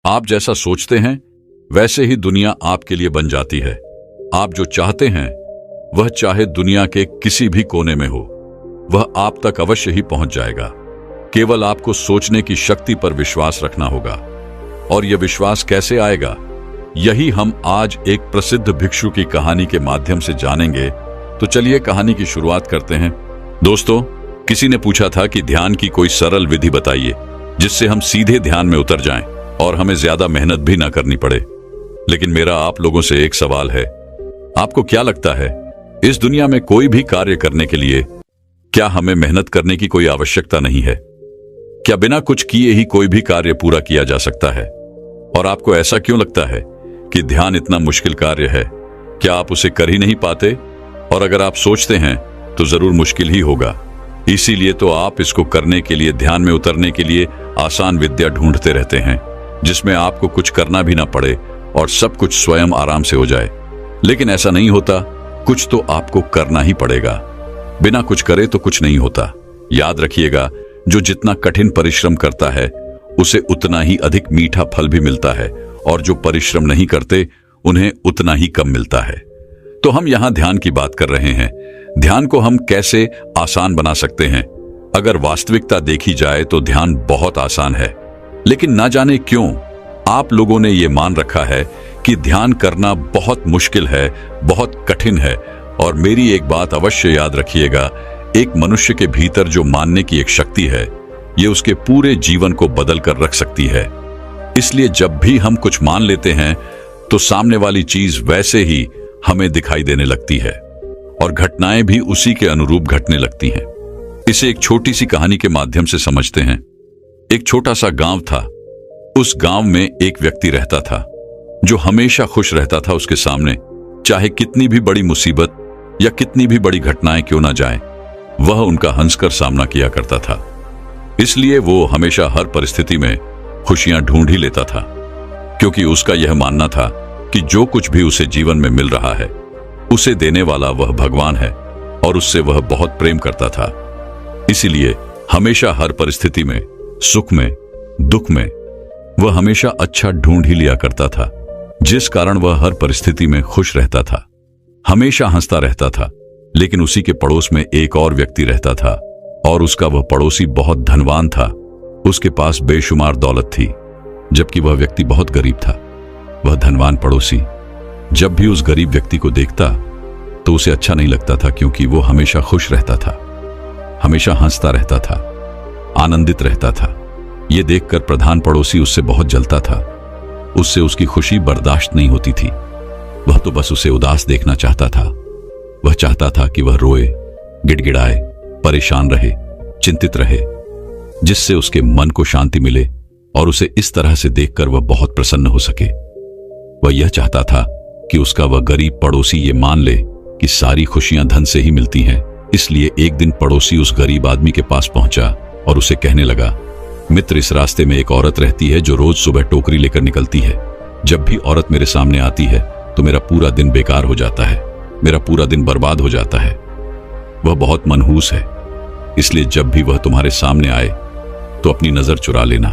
आप जैसा सोचते हैं वैसे ही दुनिया आपके लिए बन जाती है। आप जो चाहते हैं वह चाहे दुनिया के किसी भी कोने में हो, वह आप तक अवश्य ही पहुंच जाएगा। केवल आपको सोचने की शक्ति पर विश्वास रखना होगा। और यह विश्वास कैसे आएगा, यही हम आज एक प्रसिद्ध भिक्षु की कहानी के माध्यम से जानेंगे। तो चलिए कहानी की शुरुआत करते हैं। दोस्तों, किसी ने पूछा था कि ध्यान की कोई सरल विधि बताइए जिससे हम सीधे ध्यान में उतर जाएं और हमें ज्यादा मेहनत भी ना करनी पड़े। लेकिन मेरा आप लोगों से एक सवाल है, आपको क्या लगता है इस दुनिया में कोई भी कार्य करने के लिए क्या हमें मेहनत करने की कोई आवश्यकता नहीं है? क्या बिना कुछ किए ही कोई भी कार्य पूरा किया जा सकता है? और आपको ऐसा क्यों लगता है कि ध्यान इतना मुश्किल कार्य है? क्या आप उसे कर ही नहीं पाते? और अगर आप सोचते हैं तो जरूर मुश्किल ही होगा। इसीलिए तो आप इसको करने के लिए, ध्यान में उतरने के लिए आसान विद्या ढूंढते रहते हैं, जिसमें आपको कुछ करना भी ना पड़े और सब कुछ स्वयं आराम से हो जाए। लेकिन ऐसा नहीं होता, कुछ तो आपको करना ही पड़ेगा। बिना कुछ करे तो कुछ नहीं होता। याद रखिएगा, जो जितना कठिन परिश्रम करता है उसे उतना ही अधिक मीठा फल भी मिलता है, और जो परिश्रम नहीं करते उन्हें उतना ही कम मिलता है। तो हम यहाँ ध्यान की बात कर रहे हैं। ध्यान को हम कैसे आसान बना सकते हैं? अगर वास्तविकता देखी जाए तो ध्यान बहुत आसान है, लेकिन ना जाने क्यों आप लोगों ने यह मान रखा है कि ध्यान करना बहुत मुश्किल है, बहुत कठिन है। और मेरी एक बात अवश्य याद रखिएगा, एक मनुष्य के भीतर जो मानने की एक शक्ति है, ये उसके पूरे जीवन को बदल कर रख सकती है। इसलिए जब भी हम कुछ मान लेते हैं तो सामने वाली चीज वैसे ही हमें दिखाई देने लगती है और घटनाएं भी उसी के अनुरूप घटने लगती हैं। इसे एक छोटी सी कहानी के माध्यम से समझते हैं। एक छोटा सा गांव था। उस गांव में एक व्यक्ति रहता था जो हमेशा खुश रहता था। उसके सामने चाहे कितनी भी बड़ी मुसीबत या कितनी भी बड़ी घटनाएं क्यों ना जाएं, वह उनका हंसकर सामना किया करता था। इसलिए वो हमेशा हर परिस्थिति में खुशियां ढूंढ ही लेता था, क्योंकि उसका यह मानना था कि जो कुछ भी उसे जीवन में मिल रहा है उसे देने वाला वह भगवान है, और उससे वह बहुत प्रेम करता था। इसीलिए हमेशा हर परिस्थिति में, सुख में, दुख में, वह हमेशा अच्छा ढूंढ ही लिया करता था, जिस कारण वह हर परिस्थिति में खुश रहता था, हमेशा हंसता रहता था। लेकिन उसी के पड़ोस में एक और व्यक्ति रहता था, और उसका वह पड़ोसी बहुत धनवान था। उसके पास बेशुमार दौलत थी, जबकि वह व्यक्ति बहुत गरीब था। वह धनवान पड़ोसी जब भी उस गरीब व्यक्ति को देखता तो उसे अच्छा नहीं लगता था, क्योंकि वो हमेशा खुश रहता था, हमेशा हंसता रहता था, आनंदित रहता था। ये देखकर प्रधान पड़ोसी उससे बहुत जलता था। उससे उसकी खुशी बर्दाश्त नहीं होती थी। वह तो बस उसे उदास देखना चाहता था। वह चाहता था कि वह रोए, गिड़गिड़ाए, परेशान रहे, चिंतित रहे, जिससे उसके मन को शांति मिले और उसे इस तरह से देखकर वह बहुत प्रसन्न हो सके। वह यह चाहता था कि उसका वह गरीब पड़ोसी ये मान ले कि सारी खुशियां धन से ही मिलती हैं। इसलिए एक दिन पड़ोसी उस गरीब आदमी के पास पहुंचा और उसे कहने लगा, मित्र, इस रास्ते में एक औरत रहती है जो रोज सुबह टोकरी लेकर निकलती है। जब भी औरत मेरे सामने आती है तो मेरा पूरा दिन बेकार हो जाता है, मेरा पूरा दिन बर्बाद हो जाता है। वह बहुत मनहूस है, इसलिए जब भी वह तुम्हारे सामने आए तो अपनी नजर चुरा लेना,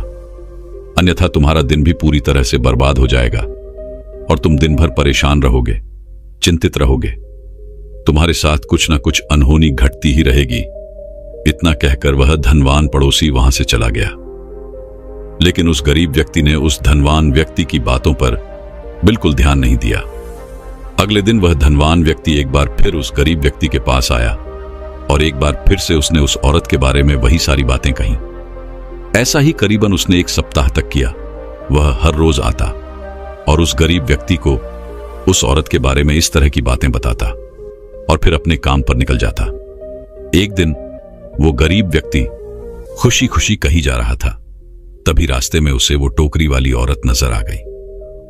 अन्यथा तुम्हारा दिन भी पूरी तरह से बर्बाद हो जाएगा और तुम दिन भर परेशान रहोगे, चिंतित रहोगे। तुम्हारे साथ कुछ ना कुछ अनहोनी घटती ही रहेगी। इतना कहकर वह धनवान पड़ोसी वहां से चला गया। लेकिन उस गरीब व्यक्ति ने उस धनवान व्यक्ति की बातों पर बिल्कुल ध्यान नहीं दिया। अगले दिन वह धनवान व्यक्ति एक बार फिर उस गरीब व्यक्ति के पास आया और एक बार फिर से उसने उस औरत के बारे में वही सारी बातें कही। ऐसा ही करीबन उसने एक सप्ताह तक किया। वह हर रोज आता और उस गरीब व्यक्ति को उस औरत के बारे में इस तरह की बातें बताता और फिर अपने काम पर निकल जाता। एक दिन वो गरीब व्यक्ति खुशी खुशी कहीं जा रहा था। तभी रास्ते में उसे वो टोकरी वाली औरत नजर आ गई,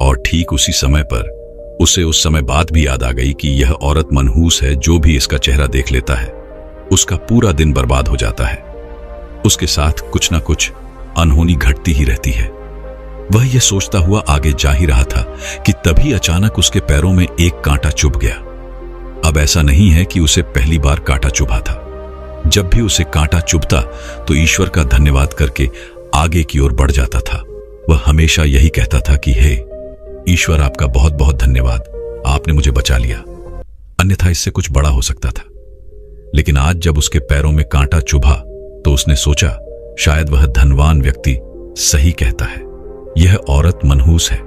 और ठीक उसी समय पर उसे उस समय बात भी याद आ गई कि यह औरत मनहूस है। जो भी इसका चेहरा देख लेता है उसका पूरा दिन बर्बाद हो जाता है। उसके साथ कुछ ना कुछ अनहोनी घटती ही रहती है। वह यह सोचता हुआ आगे जा ही रहा था कि तभी अचानक उसके पैरों में एक कांटा चुभ गया। अब ऐसा नहीं है कि उसे पहली बार कांटा चुभा था। जब भी उसे कांटा चुभता तो ईश्वर का धन्यवाद करके आगे की ओर बढ़ जाता था। वह हमेशा यही कहता था कि हे ईश्वर, आपका बहुत बहुत धन्यवाद, आपने मुझे बचा लिया, अन्यथा इससे कुछ बड़ा हो सकता था। लेकिन आज जब उसके पैरों में कांटा चुभा तो उसने सोचा शायद वह धनवान व्यक्ति सही कहता है। यह औरत मनहूस है,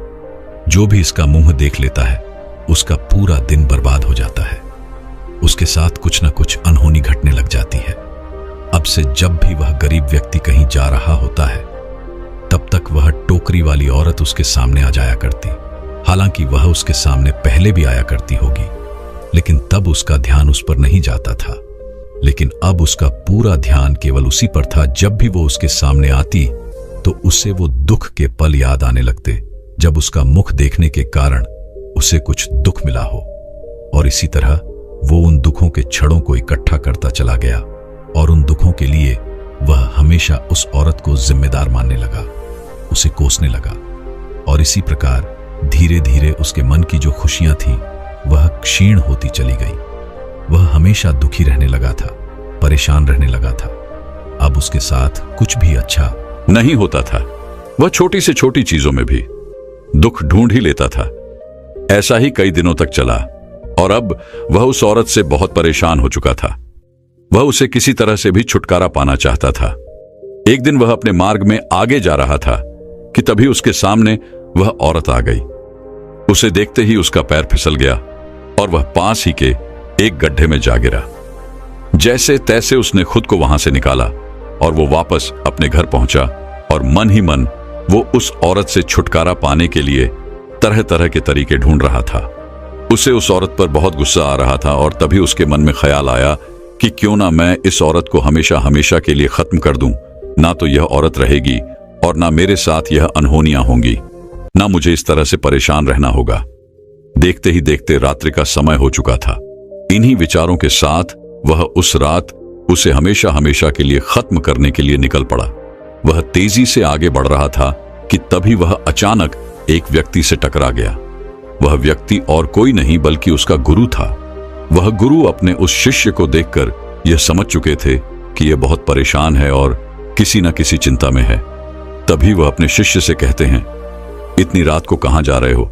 जो भी इसका मुंह देख लेता है उसका पूरा दिन बर्बाद हो जाता है। उसके साथ कुछ न कुछ अनहोनी घटने लग जाती है। अब से जब भी वह गरीब व्यक्ति कहीं जा रहा होता है तब तक वह टोकरी वाली औरत उसके सामने आ जाया करती। हालांकि वह उसके सामने पहले भी आया करती होगी, लेकिन तब उसका ध्यान उस पर नहीं जाता था। लेकिन अब उसका पूरा ध्यान केवल उसी पर था। जब भी वो उसके सामने आती तो उसे वो दुख के पल याद आने लगते, जब उसका मुख देखने के कारण उसे कुछ दुख मिला हो। और इसी तरह वो उन दुखों के छड़ों को इकट्ठा करता चला गया और उन दुखों के लिए वह हमेशा उस औरत को जिम्मेदार मानने लगा, उसे कोसने लगा। और इसी प्रकार धीरे धीरे उसके मन की जो खुशियां थीं वह क्षीण होती चली गई। वह हमेशा दुखी रहने लगा था, परेशान रहने लगा था। अब उसके साथ कुछ भी अच्छा नहीं होता था। वह छोटी से छोटी चीजों में भी दुख ढूंढ ही लेता था। ऐसा ही कई दिनों तक चला और अब वह उस औरत से बहुत परेशान हो चुका था। वह उसे किसी तरह से भी छुटकारा पाना चाहता था। एक दिन वह अपने मार्ग में आगे जा रहा था कि तभी उसके सामने वह औरत आ गई। उसे देखते ही उसका पैर फिसल गया और वह पास ही के एक गड्ढे में जा गिरा। जैसे तैसे उसने खुद को वहां से निकाला और वो वापस अपने घर पहुंचा और मन ही मन वो उस औरत से छुटकारा पाने के लिए तरह तरह के तरीके ढूंढ रहा था। उसे उस औरत पर बहुत गुस्सा आ रहा था और तभी उसके मन में ख्याल आया कि क्यों ना मैं इस औरत को हमेशा हमेशा के लिए खत्म कर दूं। ना तो यह औरत रहेगी और ना मेरे साथ यह अनहोनियां होंगी, ना मुझे इस तरह से परेशान रहना होगा। देखते ही देखते रात्रि का समय हो चुका था। इन्हीं विचारों के साथ वह उस रात उसे हमेशा हमेशा के लिए खत्म करने के लिए निकल पड़ा। वह तेजी से आगे बढ़ रहा था कि तभी वह अचानक एक व्यक्ति से टकरा गया। वह व्यक्ति और कोई नहीं बल्कि उसका गुरु था। वह गुरु अपने उस शिष्य को देखकर यह समझ चुके थे कि यह बहुत परेशान है और किसी न किसी चिंता में है। तभी वह अपने शिष्य से कहते हैं, इतनी रात को कहां जा रहे हो?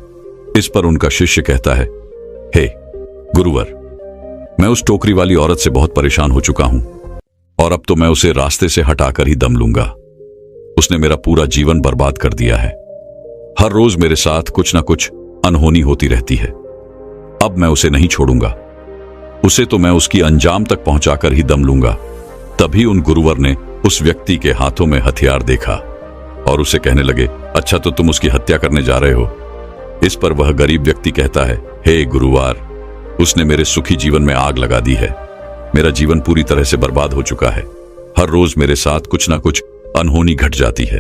इस पर उनका शिष्य कहता है, हे गुरुवर, मैं उस टोकरी वाली औरत से बहुत परेशान हो चुका हूं और अब तो मैं उसे रास्ते से हटाकर ही दम लूंगा। उसने मेरा पूरा जीवन बर्बाद कर दिया है। हर रोज मेरे साथ कुछ ना कुछ अनहोनी होती रहती है। अब मैं उसे नहीं छोड़ूंगा। उसे तो मैं उसकी अंजाम तक पहुंचाकर ही दम लूंगा। तभी उन गुरुवर ने उस व्यक्ति के हाथों में हथियार देखा और उसे कहने लगे, अच्छा तो तुम उसकी हत्या करने जा रहे हो? इस पर वह गरीब व्यक्ति कहता है, हे गुरुवार, उसने मेरे सुखी जीवन में आग लगा दी है। मेरा जीवन पूरी तरह से बर्बाद हो चुका है। हर रोज मेरे साथ कुछ ना कुछ अनहोनी घट जाती है।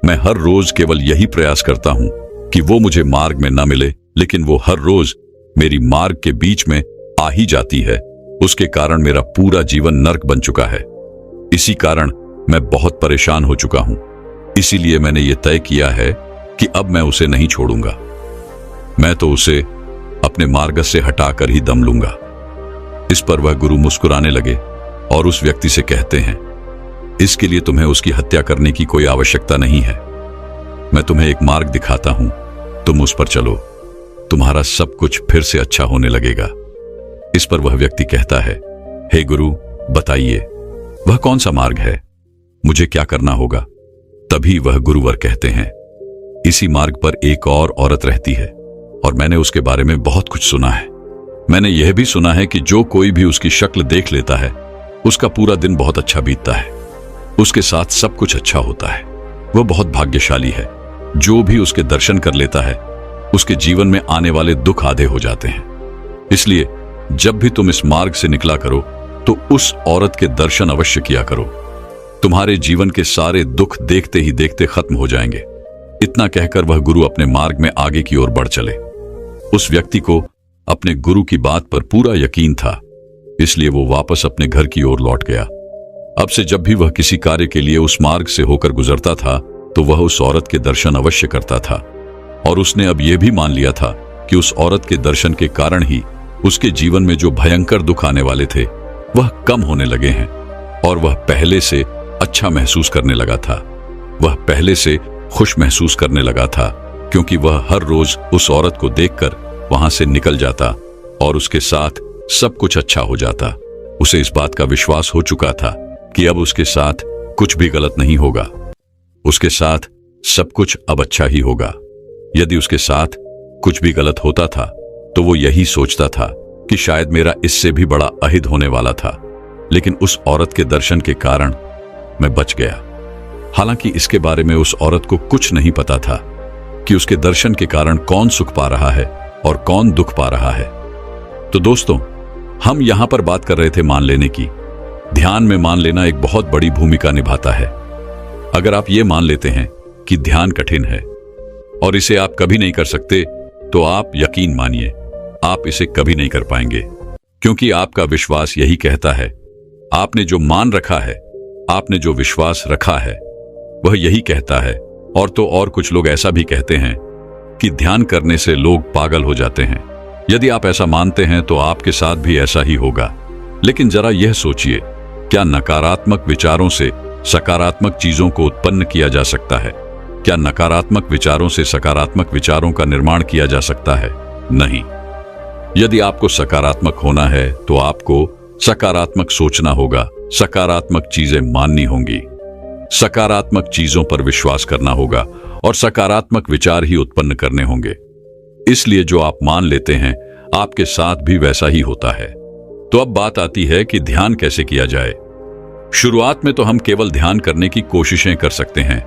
मैं हर रोज केवल यही प्रयास करता हूं कि वो मुझे मार्ग में न मिले, लेकिन वो हर रोज मेरी मार्ग के बीच में आ ही जाती है। उसके कारण मेरा पूरा जीवन नर्क बन चुका है। इसी कारण मैं बहुत परेशान हो चुका हूं। इसीलिए मैंने ये तय किया है कि अब मैं उसे नहीं छोड़ूंगा। मैं तो उसे अपने मार्ग से हटाकर ही दम लूंगा। इस पर वह गुरु मुस्कुराने लगे और उस व्यक्ति से कहते हैं, इसके लिए तुम्हें उसकी हत्या करने की कोई आवश्यकता नहीं है। मैं तुम्हें एक मार्ग दिखाता हूं, तुम उस पर चलो, तुम्हारा सब कुछ फिर से अच्छा होने लगेगा। इस पर वह व्यक्ति कहता है, हे गुरु, बताइए वह कौन सा मार्ग है? मुझे क्या करना होगा? तभी वह गुरुवर कहते हैं, इसी मार्ग पर एक और औरत रहती है और मैंने उसके बारे में बहुत कुछ सुना है। मैंने यह भी सुना है कि जो कोई भी उसकी शक्ल देख लेता है उसका पूरा दिन बहुत अच्छा बीतता है, उसके साथ सब कुछ अच्छा होता है। वह बहुत भाग्यशाली है। जो भी उसके दर्शन कर लेता है उसके जीवन में आने वाले दुख आधे हो जाते हैं। इसलिए जब भी तुम इस मार्ग से निकला करो तो उस औरत के दर्शन अवश्य किया करो। तुम्हारे जीवन के सारे दुख देखते ही देखते खत्म हो जाएंगे। इतना कहकर वह गुरु अपने मार्ग में आगे की ओर बढ़ चले। उस व्यक्ति को अपने गुरु की बात पर पूरा यकीन था, इसलिए वो वापस अपने घर की ओर लौट गया। अब से जब भी वह किसी कार्य के लिए उस मार्ग से होकर गुजरता था तो वह उस औरत के दर्शन अवश्य करता था। और उसने अब यह भी मान लिया था कि उस औरत के दर्शन के कारण ही उसके जीवन में जो भयंकर दुख आने वाले थे वह कम होने लगे हैं और वह पहले से अच्छा महसूस करने लगा था। वह पहले से खुश महसूस करने लगा था, क्योंकि वह हर रोज उस औरत को देखकर वहां से निकल जाता और उसके साथ सब कुछ अच्छा हो जाता। उसे इस बात का विश्वास हो चुका था कि अब उसके साथ कुछ भी गलत नहीं होगा, उसके साथ सब कुछ अब अच्छा ही होगा। यदि उसके साथ कुछ भी गलत होता था तो वो यही सोचता था कि शायद मेरा इससे भी बड़ा अहित होने वाला था, लेकिन उस औरत के दर्शन के कारण मैं बच गया। हालांकि इसके बारे में उस औरत को कुछ नहीं पता था कि उसके दर्शन के कारण कौन सुख पा रहा है और कौन दुख पा रहा है। तो दोस्तों, हम यहां पर बात कर रहे थे मान लेने की। ध्यान में मान लेना एक बहुत बड़ी भूमिका निभाता है। अगर आप ये मान लेते हैं कि ध्यान कठिन है और इसे आप कभी नहीं कर सकते, तो आप यकीन मानिए आप इसे कभी नहीं कर पाएंगे, क्योंकि आपका विश्वास यही कहता है। आपने जो मान रखा है, आपने जो विश्वास रखा है, वह यही कहता है। और तो और कुछ लोग ऐसा भी कहते हैं कि ध्यान करने से लोग पागल हो जाते हैं। यदि आप ऐसा मानते हैं तो आपके साथ भी ऐसा ही होगा। लेकिन जरा यह सोचिए, क्या नकारात्मक विचारों से सकारात्मक चीजों को उत्पन्न किया जा सकता है? क्या नकारात्मक विचारों से सकारात्मक विचारों का निर्माण किया जा सकता है? नहीं। यदि आपको सकारात्मक होना है तो आपको सकारात्मक सोचना होगा, सकारात्मक चीजें माननी होंगी, सकारात्मक चीजों पर विश्वास करना होगा और सकारात्मक विचार ही उत्पन्न करने होंगे। इसलिए जो आप मान लेते हैं आपके साथ भी वैसा ही होता है। तो अब बात आती है कि ध्यान कैसे किया जाए। शुरुआत में तो हम केवल ध्यान करने की कोशिशें कर सकते हैं,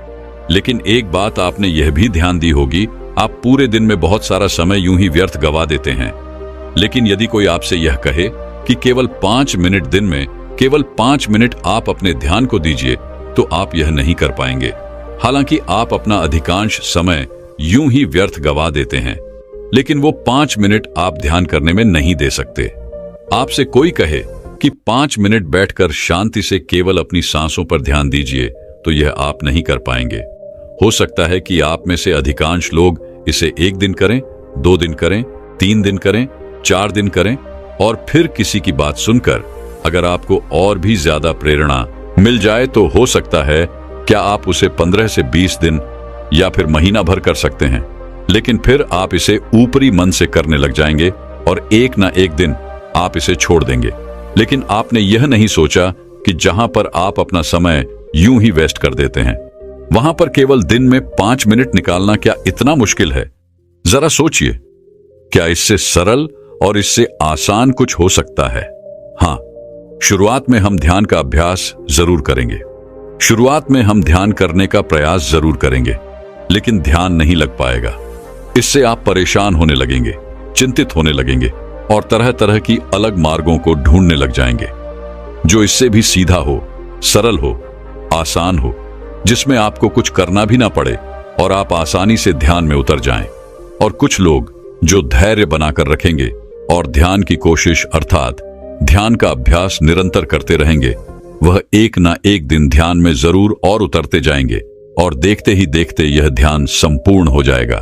लेकिन एक बात आपने यह भी ध्यान दी होगी, आप पूरे दिन में बहुत सारा समय यूं ही व्यर्थ गवा देते हैं। लेकिन यदि कोई आपसे यह कहे कि केवल 5 मिनट दिन में, केवल 5 मिनट आप अपने ध्यान को दीजिए, तो आप यह नहीं कर पाएंगे। हालांकि आप अपना अधिकांश समय यूं ही व्यर्थ गवा देते हैं, लेकिन वो 5 मिनट आप ध्यान करने में नहीं दे सकते। आपसे कोई कहे कि 5 मिनट बैठकर शांति से केवल अपनी सांसों पर ध्यान दीजिए, तो यह आप नहीं कर पाएंगे। हो सकता है कि आप में से अधिकांश लोग इसे 1 दिन करें, 2 दिन करें, 3 दिन करें, 4 दिन करें, और फिर किसी की बात सुनकर अगर आपको और भी ज्यादा प्रेरणा मिल जाए तो हो सकता है क्या आप उसे 15 से 20 दिन या फिर महीना भर कर सकते हैं। लेकिन फिर आप इसे ऊपरी मन से करने लग जाएंगे और एक ना एक दिन आप इसे छोड़ देंगे। लेकिन आपने यह नहीं सोचा कि जहां पर आप अपना समय यूं ही वेस्ट कर देते हैं, वहां पर केवल दिन में 5 मिनट निकालना क्या इतना मुश्किल है? जरा सोचिए, क्या इससे सरल और इससे आसान कुछ हो सकता है? हाँ, शुरुआत में हम ध्यान का अभ्यास जरूर करेंगे, शुरुआत में हम ध्यान करने का प्रयास जरूर करेंगे, लेकिन ध्यान नहीं लग पाएगा। इससे आप परेशान होने लगेंगे, चिंतित होने लगेंगे और तरह तरह की अलग मार्गों को ढूंढने लग जाएंगे, जो इससे भी सीधा हो, सरल हो, आसान हो, जिसमें आपको कुछ करना भी ना पड़े और आप आसानी से ध्यान में उतर जाएं। और कुछ लोग जो धैर्य बनाकर रखेंगे और ध्यान की कोशिश अर्थात ध्यान का अभ्यास निरंतर करते रहेंगे, वह एक ना एक दिन ध्यान में जरूर और उतरते जाएंगे और देखते ही देखते यह ध्यान संपूर्ण हो जाएगा।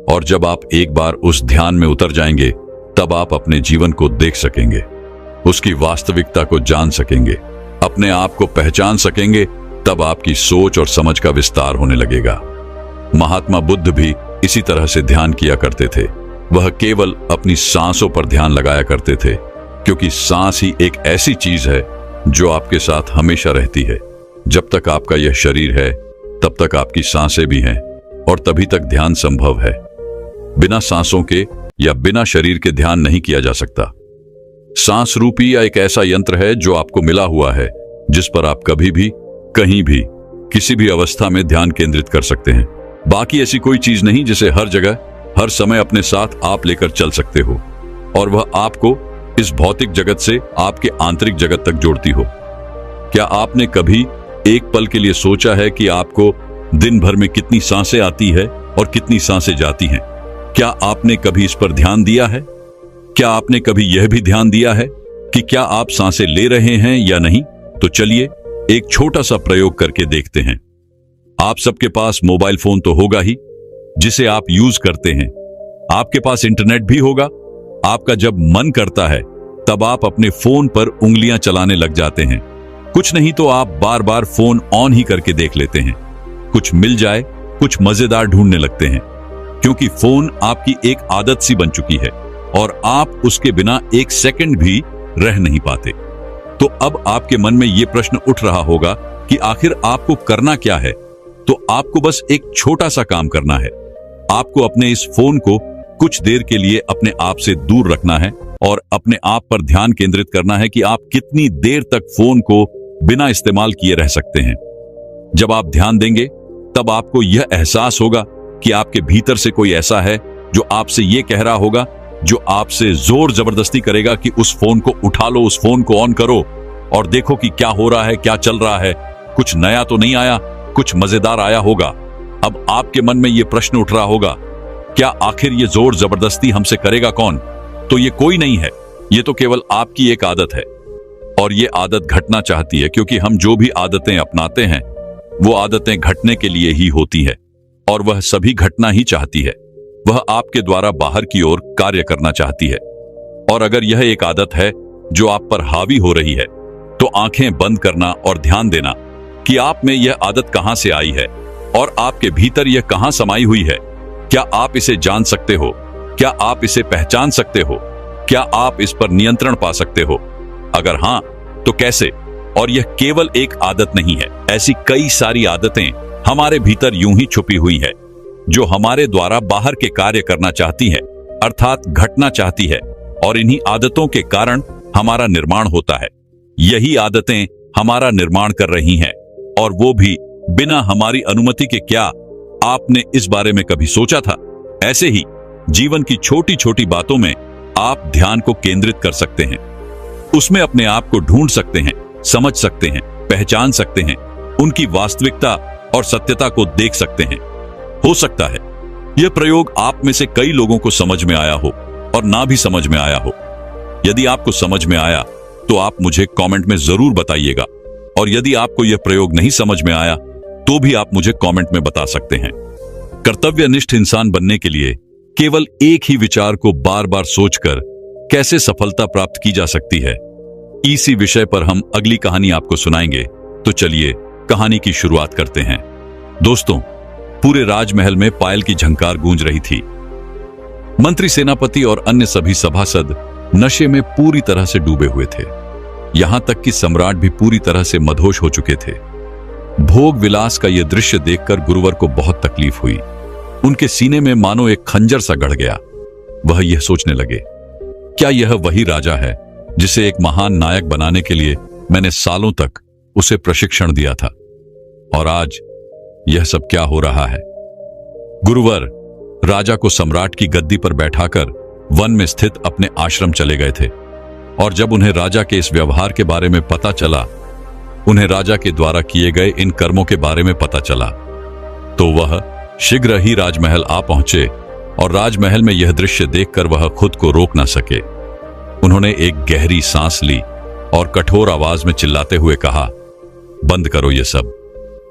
और जब आप एक बार उस ध्यान में उतर जाएंगे, तब आप अपने जीवन को देख सकेंगे, उसकी वास्तविकता को जान सकेंगे, अपने आप को पहचान सकेंगे। तब आपकी सोच और समझ का विस्तार होने लगेगा। महात्मा बुद्ध भी इसी तरह से ध्यान किया करते थे। वह केवल अपनी सांसों पर ध्यान लगाया करते थे, क्योंकि सांस ही एक ऐसी चीज है जो आपके साथ हमेशा रहती है। जब तक आपका यह शरीर है, तब तक आपकी सांसें भी हैं और तभी तक ध्यान संभव है। बिना सांसों के या बिना शरीर के ध्यान नहीं किया जा सकता। सांस रूपी या एक ऐसा यंत्र है जो आपको मिला हुआ है, जिस पर आप कभी भी, कहीं भी, किसी भी अवस्था में ध्यान केंद्रित कर सकते हैं। बाकी ऐसी कोई चीज नहीं जिसे हर जगह, हर समय अपने साथ आप लेकर चल सकते हो और वह आपको इस भौतिक जगत से आपके आंतरिक जगत तक जोड़ती हो। क्या आपने कभी एक पल के लिए सोचा है कि आपको दिन भर में कितनी सांसें आती है और कितनी सांसें जाती हैं? क्या आपने कभी इस पर ध्यान दिया है? क्या आपने कभी यह भी ध्यान दिया है कि क्या आप सांसें ले रहे हैं या नहीं? तो चलिए एक छोटा सा प्रयोग करके देखते हैं। आप सबके पास मोबाइल फोन तो होगा ही, जिसे आप यूज करते हैं। आपके पास इंटरनेट भी होगा। आपका जब मन करता है तब आप अपने फोन पर उंगलियां चलाने लग जाते हैं। कुछ नहीं तो आप बार बार फोन ऑन ही करके देख लेते हैं। कुछ मिल जाए कुछ मजेदार ढूंढने लगते हैं, क्योंकि फोन आपकी एक आदत सी बन चुकी है और आप उसके बिना एक सेकंड भी रह नहीं पाते। तो अब आपके मन में यह प्रश्न उठ रहा होगा कि आखिर आपको करना क्या है। तो आपको बस एक छोटा सा काम करना है। आपको अपने इस फोन को कुछ देर के लिए अपने आप से दूर रखना है और अपने आप पर ध्यान केंद्रित करना है कि आप कितनी देर तक फोन को बिना इस्तेमाल किए रह सकते हैं। जब आप ध्यान देंगे तब आपको यह एहसास होगा कि आपके भीतर से कोई ऐसा है जो आपसे यह कह रहा होगा, जो आपसे जोर जबरदस्ती करेगा कि उस फोन को उठा लो, उस फोन को ऑन करो और देखो कि क्या हो रहा है, क्या चल रहा है, कुछ नया तो नहीं आया, कुछ मजेदार आया होगा। अब आपके मन में यह प्रश्न उठ रहा होगा, क्या आखिर ये जोर जबरदस्ती हमसे करेगा कौन? तो ये कोई नहीं है, ये तो केवल आपकी एक आदत है। और ये आदत घटना चाहती है, क्योंकि हम जो भी आदतें अपनाते हैं वो आदतें घटने के लिए ही होती है और वह सभी घटना ही चाहती है। वह आपके द्वारा बाहर की ओर कार्य करना चाहती है। और अगर यह एक आदत है जो आप पर हावी हो रही है, तो आंखें बंद करना और ध्यान देना कि आप में यह आदत कहां से आई है और आपके भीतर यह कहां समाई हुई है। क्या आप इसे जान सकते हो? क्या आप इसे पहचान सकते हो? क्या आप इस पर नियंत्रण पा सकते हो? अगर हां, तो कैसे? और यह केवल एक आदत नहीं है, ऐसी कई सारी आदतें हमारे भीतर यूं ही छुपी हुई है जो हमारे द्वारा बाहर के कार्य करना चाहती है, अर्थात घटना चाहती है। और इन्हीं आदतों के कारण हमारा निर्माण होता है। यही आदतें हमारा निर्माण कर रही हैं, और वो भी बिना हमारी अनुमति के। क्या आपने इस बारे में कभी सोचा था? ऐसे ही जीवन की छोटी छोटी बातों में आप ध्यान को केंद्रित कर सकते हैं, उसमें अपने आप को ढूंढ सकते हैं, समझ सकते हैं, पहचान सकते हैं, उनकी वास्तविकता और सत्यता को देख सकते हैं। हो सकता है यह प्रयोग आप में से कई लोगों को समझ में आया हो और ना भी समझ में आया हो। यदि आपको समझ में आया तो आप मुझे कमेंट में जरूर बताइएगा, और यदि आपको यह प्रयोग नहीं समझ में आया तो भी आप मुझे कमेंट में बता सकते हैं। कर्तव्यनिष्ठ इंसान बनने के लिए केवल एक ही विचार को बार बार सोचकर कैसे सफलता प्राप्त की जा सकती है, इसी विषय पर हम अगली कहानी आपको सुनाएंगे। तो चलिए कहानी की शुरुआत करते हैं। दोस्तों, पूरे राजमहल में पायल की झंकार गूंज रही थी। मंत्री, सेनापति और अन्य सभी सभासद नशे में पूरी तरह से डूबे हुए थे। यहां तक कि सम्राट भी पूरी तरह से मदहोश हो चुके थे। भोग विलास का यह दृश्य देखकर गुरुवर को बहुत तकलीफ हुई। उनके सीने में मानो एक खंजर सा गड़ गया। वह यह सोचने लगे, क्या यह वही राजा है जिसे एक महान नायक बनाने के लिए मैंने सालों तक उसे प्रशिक्षण दिया था? और आज यह सब क्या हो रहा है? गुरुवर राजा को सम्राट की गद्दी पर बैठाकर वन में स्थित अपने आश्रम चले गए थे, और जब उन्हें राजा के इस व्यवहार के बारे में पता चला, उन्हें राजा के द्वारा किए गए इन कर्मों के बारे में पता चला, तो वह शीघ्र ही राजमहल आ पहुंचे। और राजमहल में यह दृश्य देखकर वह खुद को रोक न सके। उन्होंने एक गहरी सांस ली और कठोर आवाज में चिल्लाते हुए कहा, बंद करो ये सब।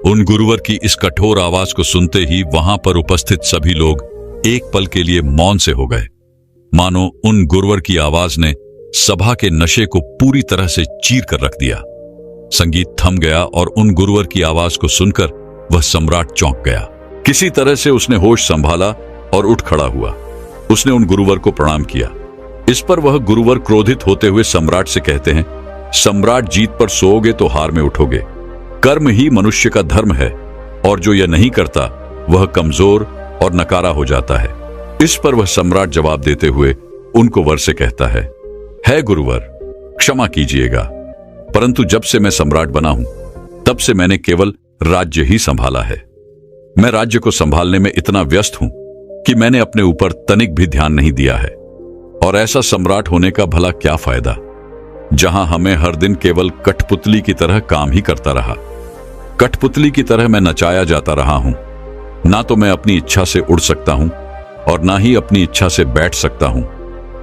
उन गुरुवर की इस कठोर आवाज को सुनते ही वहां पर उपस्थित सभी लोग एक पल के लिए मौन से हो गए, मानो उन गुरुवर की आवाज ने सभा के नशे को पूरी तरह से चीर कर रख दिया। संगीत थम गया और उन गुरुवर की आवाज को सुनकर वह सम्राट चौंक गया। किसी तरह से उसने होश संभाला और उठ खड़ा हुआ। उसने उन गुरुवर को प्रणाम किया। इस पर वह गुरुवर क्रोधित होते हुए सम्राट से कहते हैं, सम्राट, जीत पर सोओगे तो हार में उठोगे। कर्म ही मनुष्य का धर्म है, और जो यह नहीं करता वह कमजोर और नकारा हो जाता है। इस पर वह सम्राट जवाब देते हुए उनको वर से कहता है गुरुवर, क्षमा कीजिएगा, परंतु जब से मैं सम्राट बना हूं तब से मैंने केवल राज्य ही संभाला है। मैं राज्य को संभालने में इतना व्यस्त हूं कि मैंने अपने ऊपर तनिक भी ध्यान नहीं दिया है। और ऐसा सम्राट होने का भला क्या फायदा, जहां हमें हर दिन केवल कठपुतली की तरह काम ही करता रहा। कठपुतली की तरह मैं नचाया जाता रहा हूं। ना तो मैं अपनी इच्छा से उड़ सकता हूं, और ना ही अपनी इच्छा से बैठ सकता हूं,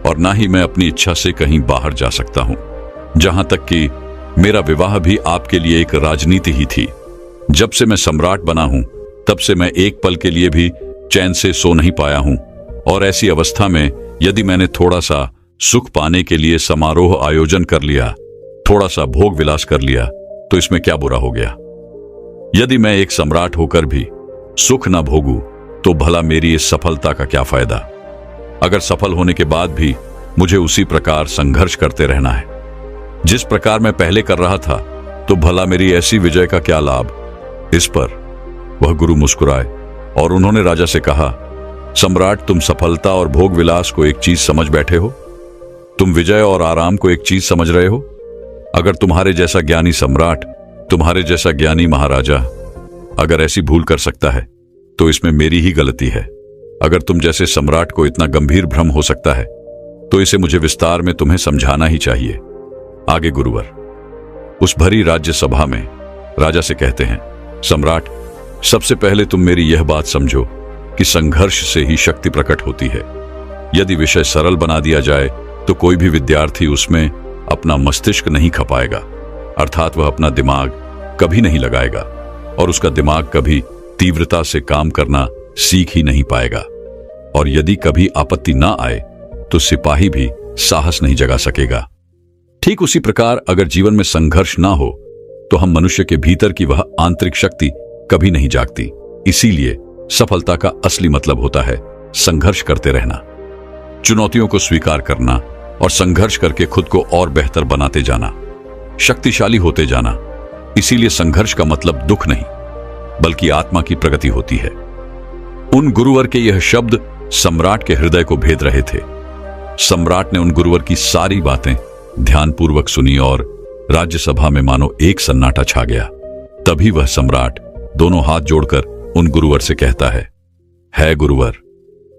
और ना ही मैं अपनी इच्छा से कहीं बाहर जा सकता हूं। जहां तक कि मेरा विवाह भी आपके लिए एक राजनीति ही थी। जब से मैं सम्राट बना हूं तब से मैं एक पल के लिए भी चैन से सो नहीं पाया हूं। और ऐसी अवस्था में यदि मैंने थोड़ा सा सुख पाने के लिए समारोह आयोजन कर लिया, थोड़ा सा भोग विलास कर लिया, तो इसमें क्या बुरा हो गया? यदि मैं एक सम्राट होकर भी सुख ना भोगूं तो भला मेरी इस सफलता का क्या फायदा। अगर सफल होने के बाद भी मुझे उसी प्रकार संघर्ष करते रहना है जिस प्रकार मैं पहले कर रहा था, तो भला मेरी ऐसी विजय का क्या लाभ। इस पर वह गुरु मुस्कुराए और उन्होंने राजा से कहा, सम्राट, तुम सफलता और भोग विलास को एक चीज समझ बैठे हो, तुम विजय और आराम को एक चीज समझ रहे हो। अगर तुम्हारे जैसा ज्ञानी सम्राट, तुम्हारे जैसा ज्ञानी महाराजा अगर ऐसी भूल कर सकता है तो इसमें मेरी ही गलती है। अगर तुम जैसे सम्राट को इतना गंभीर भ्रम हो सकता है तो इसे मुझे विस्तार में तुम्हें समझाना ही चाहिए। आगे गुरुवर उस भरी राज्य सभा में राजा से कहते हैं, सम्राट, सबसे पहले तुम मेरी यह बात समझो कि संघर्ष से ही शक्ति प्रकट होती है। यदि विषय सरल बना दिया जाए तो कोई भी विद्यार्थी उसमें अपना मस्तिष्क नहीं खपाएगा, अर्थात वह अपना दिमाग कभी नहीं लगाएगा और उसका दिमाग कभी तीव्रता से काम करना सीख ही नहीं पाएगा। और यदि कभी आपत्ति ना आए तो सिपाही भी साहस नहीं जगा सकेगा। ठीक उसी प्रकार अगर जीवन में संघर्ष ना हो तो हम मनुष्य के भीतर की वह आंतरिक शक्ति कभी नहीं जागती। इसीलिए सफलता का असली मतलब होता है संघर्ष करते रहना, चुनौतियों को स्वीकार करना और संघर्ष करके खुद को और बेहतर बनाते जाना, शक्तिशाली होते जाना। इसीलिए संघर्ष का मतलब दुख नहीं बल्कि आत्मा की प्रगति होती है। उन गुरुवर के यह शब्द सम्राट के हृदय को भेद रहे थे। सम्राट ने उन गुरुवर की सारी बातें ध्यानपूर्वक सुनी और राज्यसभा में मानो एक सन्नाटा छा गया। तभी वह सम्राट दोनों हाथ जोड़कर उन गुरुवर से कहता है गुरुवर,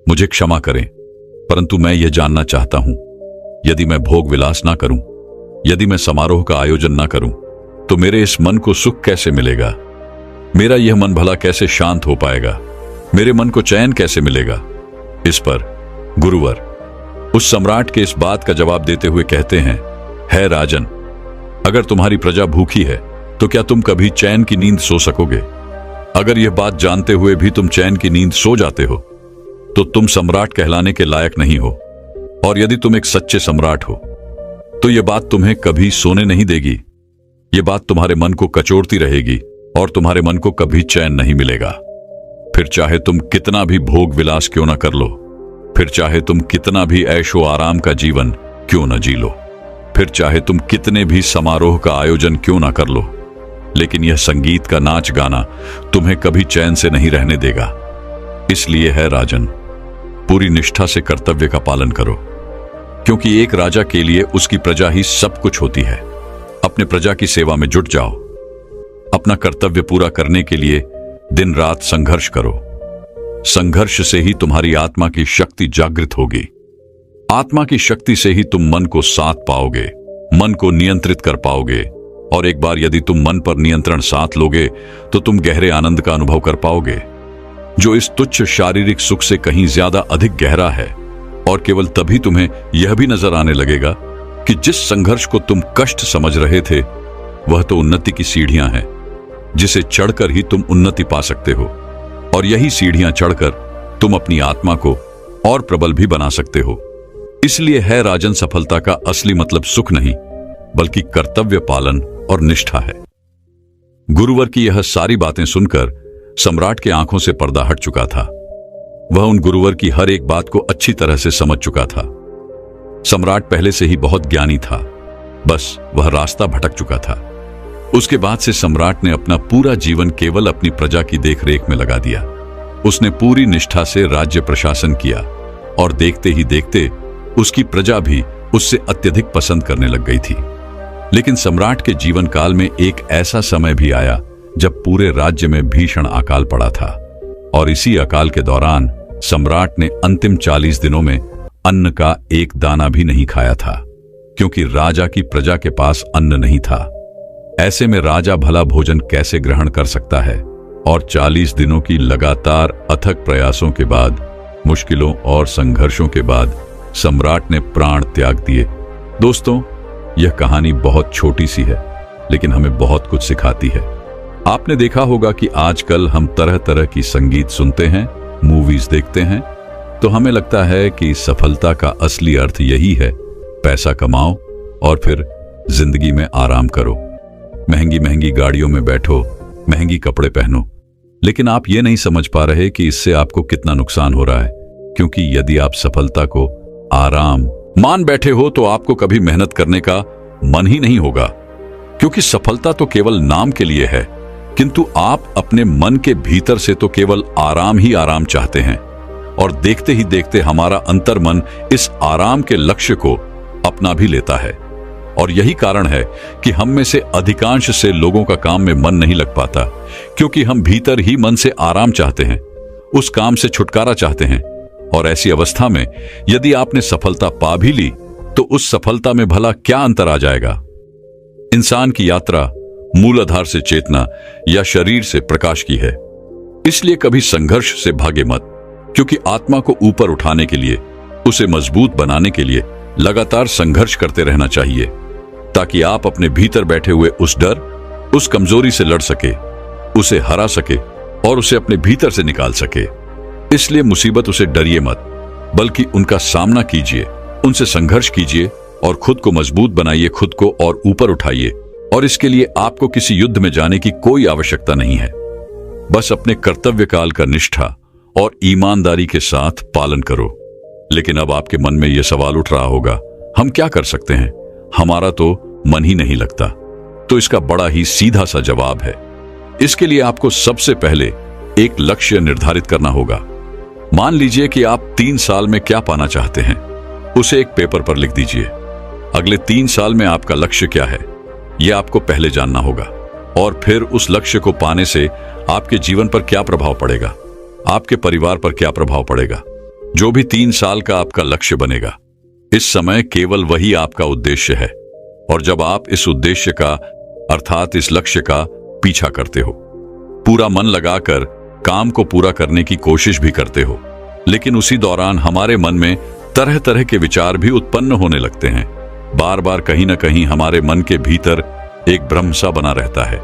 मुझे क्षमा करें, परंतु मैं यह जानना चाहता हूं, यदि मैं भोग विलास ना करूं, यदि मैं समारोह का आयोजन ना करूं, तो मेरे इस मन को सुख कैसे मिलेगा। मेरा यह मन भला कैसे शांत हो पाएगा, मेरे मन को चैन कैसे मिलेगा। इस पर गुरुवर उस सम्राट के इस बात का जवाब देते हुए कहते हैं, है राजन, अगर तुम्हारी प्रजा भूखी है तो क्या तुम कभी चैन की नींद सो सकोगे। अगर यह बात जानते हुए भी तुम चैन की नींद सो जाते हो तो तुम सम्राट कहलाने के लायक नहीं हो। और यदि तुम एक सच्चे सम्राट हो तो यह बात तुम्हें कभी सोने नहीं देगी। यह बात तुम्हारे मन को कचोड़ती रहेगी और तुम्हारे मन को कभी चैन नहीं मिलेगा। फिर चाहे तुम कितना भी भोग विलास क्यों ना कर लो, फिर चाहे तुम कितना भी ऐशो आराम का जीवन क्यों न जी लो, फिर चाहे तुम कितने भी समारोह का आयोजन क्यों ना कर लो, लेकिन यह संगीत का नाच गाना तुम्हें कभी चैन से नहीं रहने देगा। इसलिए है राजन, पूरी निष्ठा से कर्तव्य का पालन करो, क्योंकि एक राजा के लिए उसकी प्रजा ही सब कुछ होती है। अपने प्रजा की सेवा में जुट जाओ, अपना कर्तव्य पूरा करने के लिए दिन रात संघर्ष करो। संघर्ष से ही तुम्हारी आत्मा की शक्ति जागृत होगी। आत्मा की शक्ति से ही तुम मन को साथ पाओगे, मन को नियंत्रित कर पाओगे, और एक बार यदि तुम मन पर नियंत्रण साथ लोगे तो तुम गहरे आनंद का अनुभव कर पाओगे, जो इस तुच्छ शारीरिक सुख से कहीं ज्यादा अधिक गहरा है। और केवल तभी तुम्हें यह भी नजर आने लगेगा कि जिस संघर्ष को तुम कष्ट समझ रहे थे वह तो उन्नति की सीढ़ियां हैं, जिसे चढ़कर ही तुम उन्नति पा सकते हो। और यही सीढ़ियां चढ़कर तुम अपनी आत्मा को और प्रबल भी बना सकते हो। इसलिए है राजन, सफलता का असली मतलब सुख नहीं बल्कि कर्तव्य पालन और निष्ठा है। गुरुवर की यह सारी बातें सुनकर सम्राट के आंखों से पर्दा हट चुका था। वह उन गुरुवर की हर एक बात को अच्छी तरह से समझ चुका था। सम्राट पहले से ही बहुत ज्ञानी था, बस वह रास्ता भटक चुका था। उसके बाद से सम्राट ने अपना पूरा जीवन केवल अपनी प्रजा की देखरेख में लगा दिया। उसने पूरी निष्ठा से राज्य प्रशासन किया और देखते ही देखते उसकी प्रजा भी उससे अत्यधिक पसंद करने लग गई थी। लेकिन सम्राट के जीवन काल में एक ऐसा समय भी आया जब पूरे राज्य में भीषण अकाल पड़ा था, और इसी अकाल के दौरान सम्राट ने अंतिम 40 दिनों में अन्न का एक दाना भी नहीं खाया था, क्योंकि राजा की प्रजा के पास अन्न नहीं था। ऐसे में राजा भला भोजन कैसे ग्रहण कर सकता है। और 40 दिनों की लगातार अथक प्रयासों के बाद, मुश्किलों और संघर्षों के बाद सम्राट ने प्राण त्याग दिए। दोस्तों, यह कहानी बहुत छोटी सी है लेकिन हमें बहुत कुछ सिखाती है। आपने देखा होगा कि आजकल हम तरह तरह की संगीत सुनते हैं, मूवीज देखते हैं, तो हमें लगता है कि सफलता का असली अर्थ यही है, पैसा कमाओ और फिर जिंदगी में आराम करो, महंगी महंगी गाड़ियों में बैठो, महंगी कपड़े पहनो। लेकिन आप ये नहीं समझ पा रहे कि इससे आपको कितना नुकसान हो रहा है, क्योंकि यदि आप सफलता को आराम मान बैठे हो तो आपको कभी मेहनत करने का मन ही नहीं होगा, क्योंकि सफलता तो केवल नाम के लिए है, किंतु आप अपने मन के भीतर से तो केवल आराम ही आराम चाहते हैं। और देखते ही देखते हमारा अंतर्मन इस आराम के लक्ष्य को अपना भी लेता है। और यही कारण है कि हम में से अधिकांश से लोगों का काम में मन नहीं लग पाता, क्योंकि हम भीतर ही मन से आराम चाहते हैं, उस काम से छुटकारा चाहते हैं। और ऐसी अवस्था में यदि आपने सफलता पा भी ली तो उस सफलता में भला क्या अंतर आ जाएगा। इंसान की यात्रा मूलाधार से चेतना या शरीर से प्रकाश की है। इसलिए कभी संघर्ष से भागे मत, क्योंकि आत्मा को ऊपर उठाने के लिए, उसे मजबूत बनाने के लिए लगातार संघर्ष करते रहना चाहिए, ताकि आप अपने भीतर बैठे हुए उस डर, उस कमजोरी से लड़ सके, उसे हरा सके और उसे अपने भीतर से निकाल सके। इसलिए मुसीबतों से डरिए मत, बल्कि उनका सामना कीजिए, उनसे संघर्ष कीजिए और खुद को मजबूत बनाइए, खुद को और ऊपर उठाइए। और इसके लिए आपको किसी युद्ध में जाने की कोई आवश्यकता नहीं है। बस अपने कर्तव्य काल का निष्ठा और ईमानदारी के साथ पालन करो। लेकिन अब आपके मन में यह सवाल उठ रहा होगा, हम क्या कर सकते हैं, हमारा तो मन ही नहीं लगता। तो इसका बड़ा ही सीधा सा जवाब है। इसके लिए आपको सबसे पहले एक लक्ष्य निर्धारित करना होगा। मान लीजिए कि आप 3 साल में क्या पाना चाहते हैं, उसे एक पेपर पर लिख दीजिए। अगले 3 साल में आपका लक्ष्य क्या है, यह आपको पहले जानना होगा। और फिर उस लक्ष्य को पाने से आपके जीवन पर क्या प्रभाव पड़ेगा, आपके परिवार पर क्या प्रभाव पड़ेगा। जो भी 3 साल का आपका लक्ष्य बनेगा, इस समय केवल वही आपका उद्देश्य है। और जब आप इस उद्देश्य का अर्थात इस लक्ष्य का पीछा करते हो, पूरा मन लगाकर काम को पूरा करने की कोशिश भी करते हो, लेकिन उसी दौरान हमारे मन में तरह तरह के विचार भी उत्पन्न होने लगते हैं। बार बार कहीं ना कहीं हमारे मन के भीतर एक भ्रम सा बना रहता है,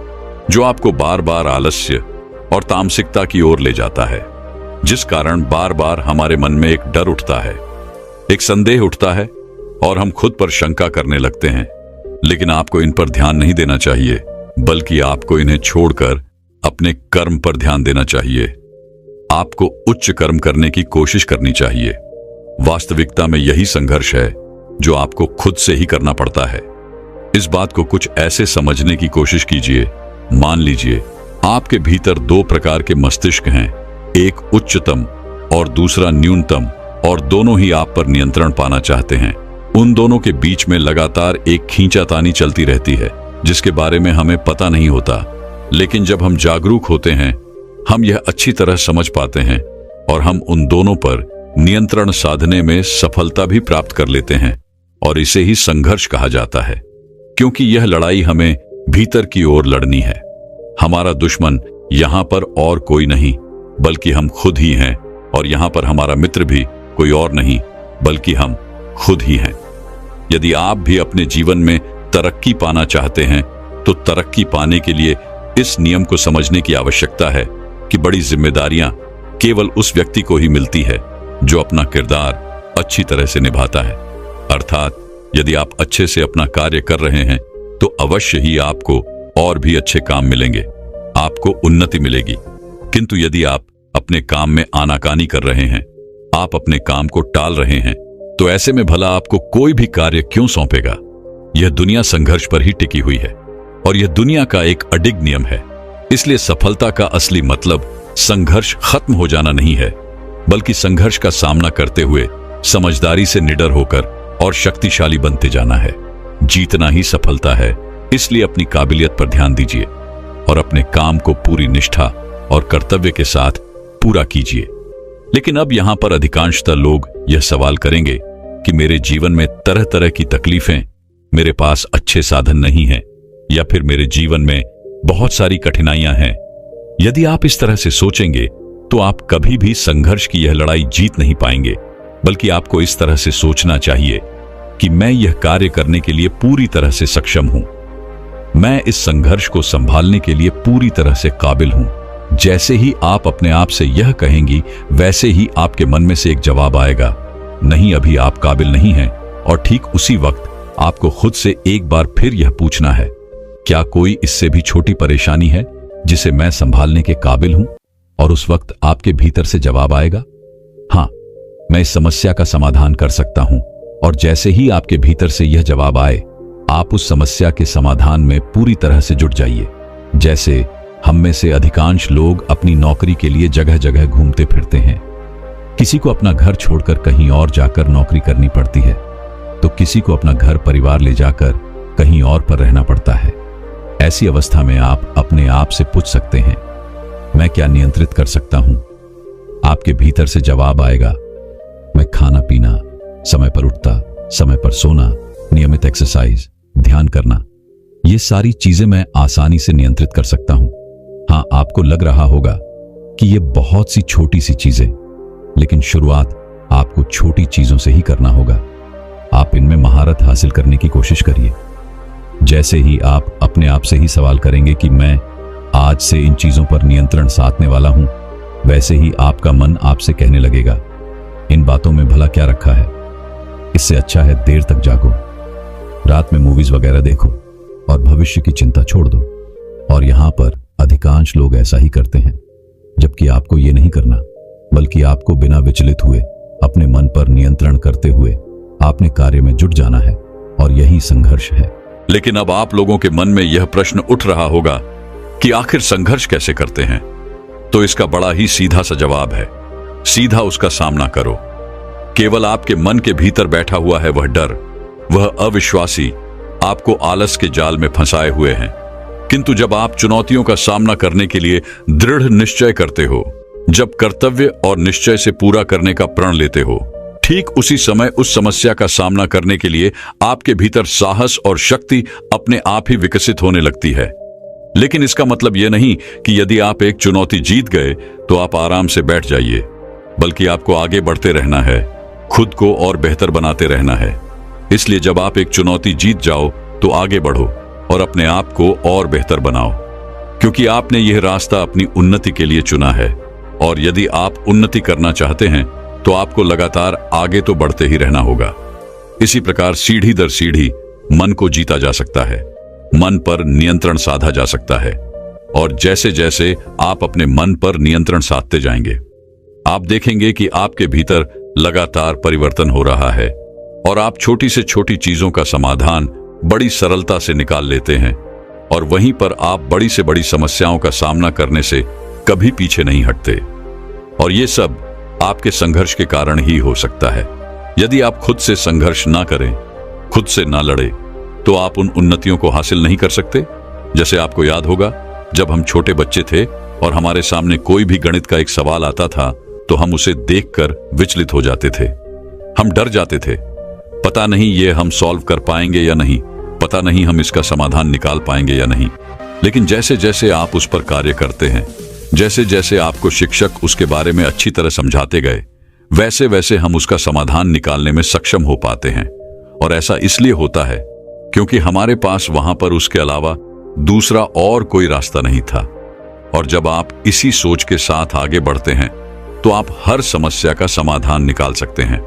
जो आपको बार बार आलस्य और तामसिकता की ओर ले जाता है, जिस कारण बार बार हमारे मन में एक डर उठता है, एक संदेह उठता है और हम खुद पर शंका करने लगते हैं। लेकिन आपको इन पर ध्यान नहीं देना चाहिए, बल्कि आपको इन्हें छोड़कर अपने कर्म पर ध्यान देना चाहिए। आपको उच्च कर्म करने की कोशिश करनी चाहिए। वास्तविकता में यही संघर्ष है जो आपको खुद से ही करना पड़ता है। इस बात को कुछ ऐसे समझने की कोशिश कीजिए। मान लीजिए आपके भीतर 2 प्रकार के मस्तिष्क हैं, एक उच्चतम और दूसरा न्यूनतम, और दोनों ही आप पर नियंत्रण पाना चाहते हैं। उन दोनों के बीच में लगातार एक खींचातानी चलती रहती है, जिसके बारे में हमें पता नहीं होता। लेकिन जब हम जागरूक होते हैं, हम यह अच्छी तरह समझ पाते हैं और हम उन दोनों पर नियंत्रण साधने में सफलता भी प्राप्त कर लेते हैं। और इसे ही संघर्ष कहा जाता है, क्योंकि यह लड़ाई हमें भीतर की ओर लड़नी है। हमारा दुश्मन यहां पर और कोई नहीं बल्कि हम खुद ही हैं, और यहां पर हमारा मित्र भी कोई और नहीं बल्कि हम खुद ही हैं। यदि आप भी अपने जीवन में तरक्की पाना चाहते हैं, तो तरक्की पाने के लिए इस नियम को समझने की आवश्यकता है कि बड़ी जिम्मेदारियां केवल उस व्यक्ति को ही मिलती है जो अपना किरदार अच्छी तरह से निभाता है। अर्थात यदि आप अच्छे से अपना कार्य कर रहे हैं, तो अवश्य ही आपको और भी अच्छे काम मिलेंगे, आपको उन्नति मिलेगी। किंतु यदि आप अपने काम में आनाकानी कर रहे हैं, आप अपने काम को टाल रहे हैं, तो ऐसे में भला आपको कोई भी कार्य क्यों सौंपेगा। यह दुनिया संघर्ष पर ही टिकी हुई है और यह दुनिया का एक अडिग नियम है। इसलिए सफलता का असली मतलब संघर्ष खत्म हो जाना नहीं है, बल्कि संघर्ष का सामना करते हुए समझदारी से निडर होकर और शक्तिशाली बनते जाना है। जीतना ही सफलता है। इसलिए अपनी काबिलियत पर ध्यान दीजिए और अपने काम को पूरी निष्ठा और कर्तव्य के साथ पूरा कीजिए। लेकिन अब यहां पर अधिकांशतः लोग यह सवाल करेंगे कि मेरे जीवन में तरह तरह की तकलीफें, मेरे पास अच्छे साधन नहीं हैं, या फिर मेरे जीवन में बहुत सारी कठिनाइयां हैं। यदि आप इस तरह से सोचेंगे तो आप कभी भी संघर्ष की यह लड़ाई जीत नहीं पाएंगे, बल्कि आपको इस तरह से सोचना चाहिए कि मैं यह कार्य करने के लिए पूरी तरह से सक्षम हूं, मैं इस संघर्ष को संभालने के लिए पूरी तरह से काबिल हूं। जैसे ही आप अपने आप से यह कहेंगी, वैसे ही आपके मन में से एक जवाब आएगा, नहीं अभी आप काबिल नहीं हैं। और ठीक उसी वक्त आपको खुद से एक बार फिर यह पूछना है, क्या कोई इससे भी छोटी परेशानी है जिसे मैं संभालने के काबिल हूं? और उस वक्त आपके भीतर से जवाब आएगा, हाँ, मैं इस समस्या का समाधान कर सकता हूं। और जैसे ही आपके भीतर से यह जवाब आए, आप उस समस्या के समाधान में पूरी तरह से जुट जाइए। जैसे हम में से अधिकांश लोग अपनी नौकरी के लिए जगह जगह घूमते फिरते हैं। किसी को अपना घर छोड़कर कहीं और जाकर नौकरी करनी पड़ती है, तो किसी को अपना घर परिवार ले जाकर कहीं और पर रहना पड़ता है। ऐसी अवस्था में आप अपने आप से पूछ सकते हैं, मैं क्या नियंत्रित कर सकता हूं? आपके भीतर से जवाब आएगा, मैं खाना पीना, समय पर उठता, समय पर सोना, नियमित एक्सरसाइज, ध्यान करना, ये सारी चीजें मैं आसानी से नियंत्रित कर सकता हूं। हाँ, आपको लग रहा होगा कि ये बहुत सी छोटी सी चीजें, लेकिन शुरुआत आपको छोटी चीजों से ही करना होगा। आप इनमें महारत हासिल करने की कोशिश करिए। जैसे ही आप अपने आप से ही सवाल करेंगे कि मैं आज से इन चीजों पर नियंत्रण साधने वाला हूं, वैसे ही आपका मन आपसे कहने लगेगा, इन बातों में भला क्या रखा है, इससे अच्छा है देर तक जागो, रात में मूवीज वगैरह देखो और भविष्य की चिंता छोड़ दो। और यहां पर अधिकांश लोग ऐसा ही करते हैं, जबकि आपको यह नहीं करना, बल्कि आपको बिना विचलित हुए अपने मन पर नियंत्रण करते हुए आपने कार्य में जुट जाना है। और यही संघर्ष है। लेकिन अब आप लोगों के मन में यह प्रश्न उठ रहा होगा कि आखिर संघर्ष कैसे करते हैं? तो इसका बड़ा ही सीधा सा जवाब है, सीधा उसका सामना करो। केवल आपके मन के भीतर बैठा हुआ है वह डर, वह अविश्वासी आपको आलस के जाल में फंसाए हुए हैं। किंतु जब आप चुनौतियों का सामना करने के लिए दृढ़ निश्चय करते हो, जब कर्तव्य और निश्चय से पूरा करने का प्रण लेते हो, ठीक उसी समय उस समस्या का सामना करने के लिए आपके भीतर साहस और शक्ति अपने आप ही विकसित होने लगती है। लेकिन इसका मतलब यह नहीं कि यदि आप एक चुनौती जीत गए तो आप आराम से बैठ जाइए, बल्कि आपको आगे बढ़ते रहना है, खुद को और बेहतर बनाते रहना है। इसलिए जब आप एक चुनौती जीत जाओ तो आगे बढ़ो और अपने आप को और बेहतर बनाओ, क्योंकि आपने यह रास्ता अपनी उन्नति के लिए चुना है। और यदि आप उन्नति करना चाहते हैं तो आपको लगातार आगे तो बढ़ते ही रहना होगा। इसी प्रकार सीढ़ी दर सीढ़ी मन को जीता जा सकता है, मन पर नियंत्रण साधा जा सकता है। और जैसे जैसे आप अपने मन पर नियंत्रण साधते जाएंगे, आप देखेंगे कि आपके भीतर लगातार परिवर्तन हो रहा है और आप छोटी से छोटी चीजों का समाधान बड़ी सरलता से निकाल लेते हैं। और वहीं पर आप बड़ी से बड़ी समस्याओं का सामना करने से कभी पीछे नहीं हटते। और ये सब आपके संघर्ष के कारण ही हो सकता है। यदि आप खुद से संघर्ष ना करें, खुद से ना लड़े, तो आप उन उन्नतियों को हासिल नहीं कर सकते। जैसे आपको याद होगा, जब हम छोटे बच्चे थे और हमारे सामने कोई भी गणित का एक सवाल आता था तो हम उसे देखकर विचलित हो जाते थे, हम डर जाते थे। पता नहीं ये हम सॉल्व कर पाएंगे या नहीं, पता नहीं हम इसका समाधान निकाल पाएंगे या नहीं। लेकिन जैसे जैसे आप उस पर कार्य करते हैं, जैसे जैसे आपको शिक्षक उसके बारे में अच्छी तरह समझाते गए, वैसे वैसे हम उसका समाधान निकालने में सक्षम हो पाते हैं। और ऐसा इसलिए होता है क्योंकि हमारे पास वहां पर उसके अलावा दूसरा और कोई रास्ता नहीं था। और जब आप इसी सोच के साथ आगे बढ़ते हैं तो आप हर समस्या का समाधान निकाल सकते हैं।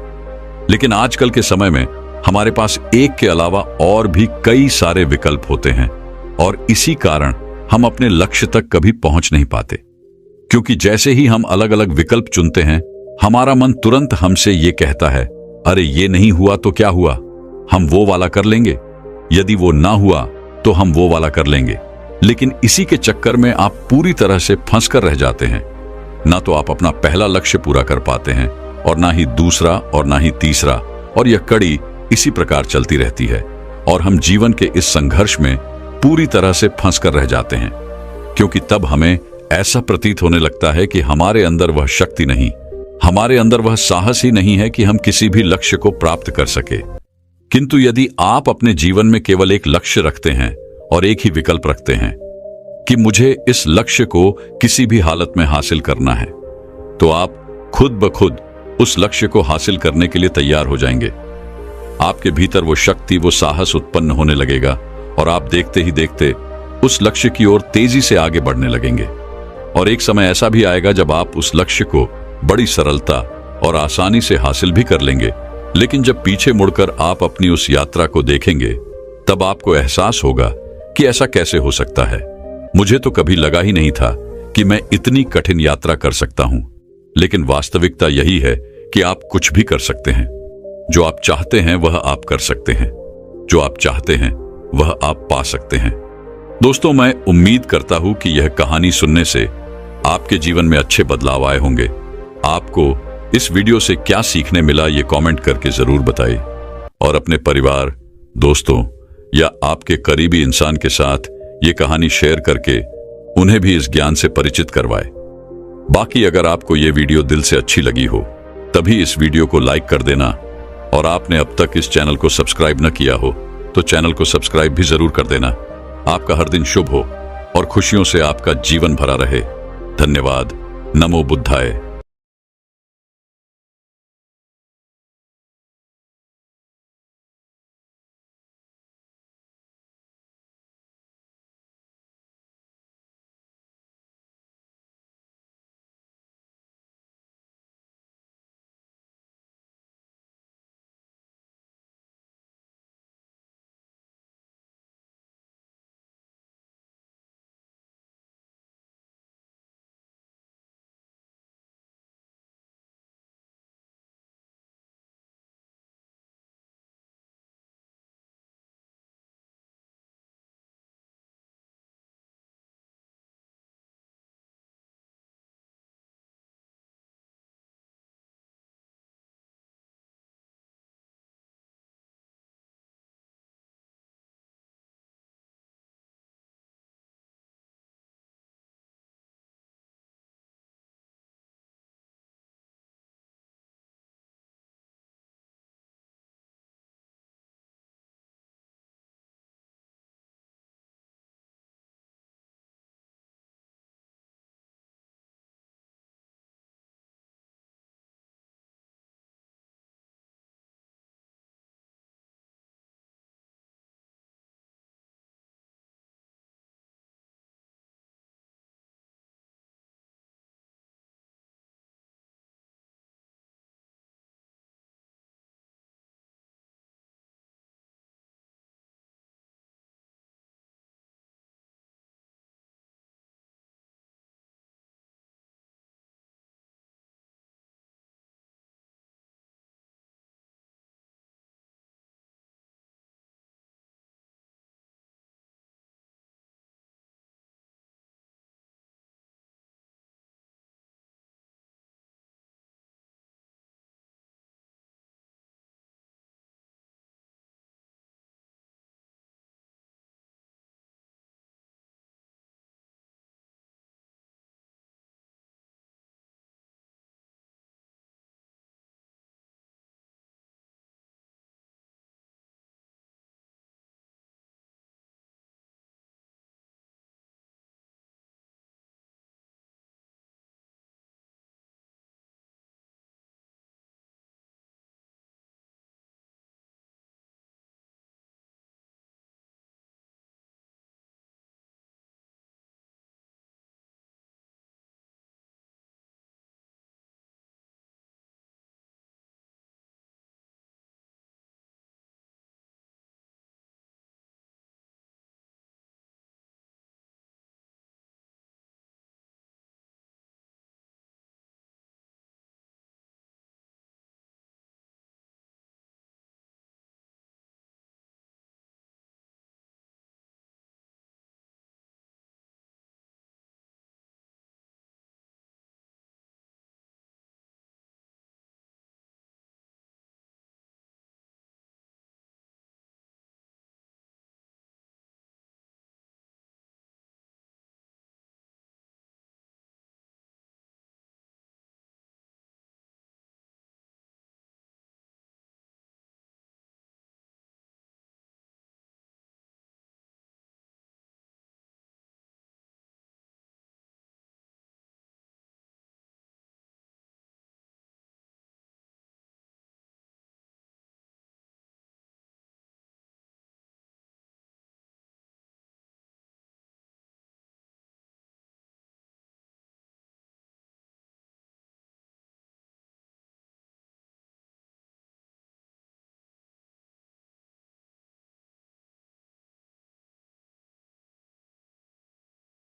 लेकिन आजकल के समय में हमारे पास एक के अलावा और भी कई सारे विकल्प होते हैं और इसी कारण हम अपने लक्ष्य तक कभी पहुंच नहीं पाते। क्योंकि जैसे ही हम अलग अलग विकल्प चुनते हैं, हमारा मन तुरंत हमसे ये कहता है, अरे ये नहीं हुआ तो क्या हुआ, हम वो वाला कर लेंगे, यदि वो ना हुआ तो हम वो वाला कर लेंगे। लेकिन इसी के चक्कर में आप पूरी तरह से फंस कर रह जाते हैं। ना तो आप अपना पहला लक्ष्य पूरा कर पाते हैं और ना ही दूसरा और ना ही तीसरा, और यह कड़ी इसी प्रकार चलती रहती है। और हम जीवन के इस संघर्ष में पूरी तरह से फंस कर रह जाते हैं, क्योंकि तब हमें ऐसा प्रतीत होने लगता है कि हमारे अंदर वह शक्ति नहीं, हमारे अंदर वह साहस ही नहीं है कि हम किसी भी लक्ष्य को प्राप्त कर सके। किंतु यदि आप अपने जीवन में केवल एक लक्ष्य रखते हैं और एक ही विकल्प रखते हैं कि मुझे इस लक्ष्य को किसी भी हालत में हासिल करना है, तो आप खुद ब खुद उस लक्ष्य को हासिल करने के लिए तैयार हो जाएंगे। आपके भीतर वो शक्ति, वो साहस उत्पन्न होने लगेगा और आप देखते ही देखते उस लक्ष्य की ओर तेजी से आगे बढ़ने लगेंगे। और एक समय ऐसा भी आएगा जब आप उस लक्ष्य को बड़ी सरलता और आसानी से हासिल भी कर लेंगे। लेकिन जब पीछे मुड़कर आप अपनी उस यात्रा को देखेंगे, तब आपको एहसास होगा कि ऐसा कैसे हो सकता है। मुझे तो कभी लगा ही नहीं था कि मैं इतनी कठिन यात्रा कर सकता हूं, लेकिन वास्तविकता यही है कि आप कुछ भी कर सकते हैं। जो आप चाहते हैं वह आप कर सकते हैं, जो आप चाहते हैं वह आप पा सकते हैं। दोस्तों, मैं उम्मीद करता हूं कि यह कहानी सुनने से आपके जीवन में अच्छे बदलाव आए होंगे। आपको इस वीडियो से क्या सीखने मिला ये कमेंट करके जरूर बताइए, और अपने परिवार, दोस्तों या आपके करीबी इंसान के साथ ये कहानी शेयर करके उन्हें भी इस ज्ञान से परिचित करवाए। बाकी अगर आपको ये वीडियो दिल से अच्छी लगी हो तभी इस वीडियो को लाइक कर देना, और आपने अब तक इस चैनल को सब्सक्राइब न किया हो तो चैनल को सब्सक्राइब भी जरूर कर देना। आपका हर दिन शुभ हो और खुशियों से आपका जीवन भरा रहे। धन्यवाद। नमो बुद्धाय।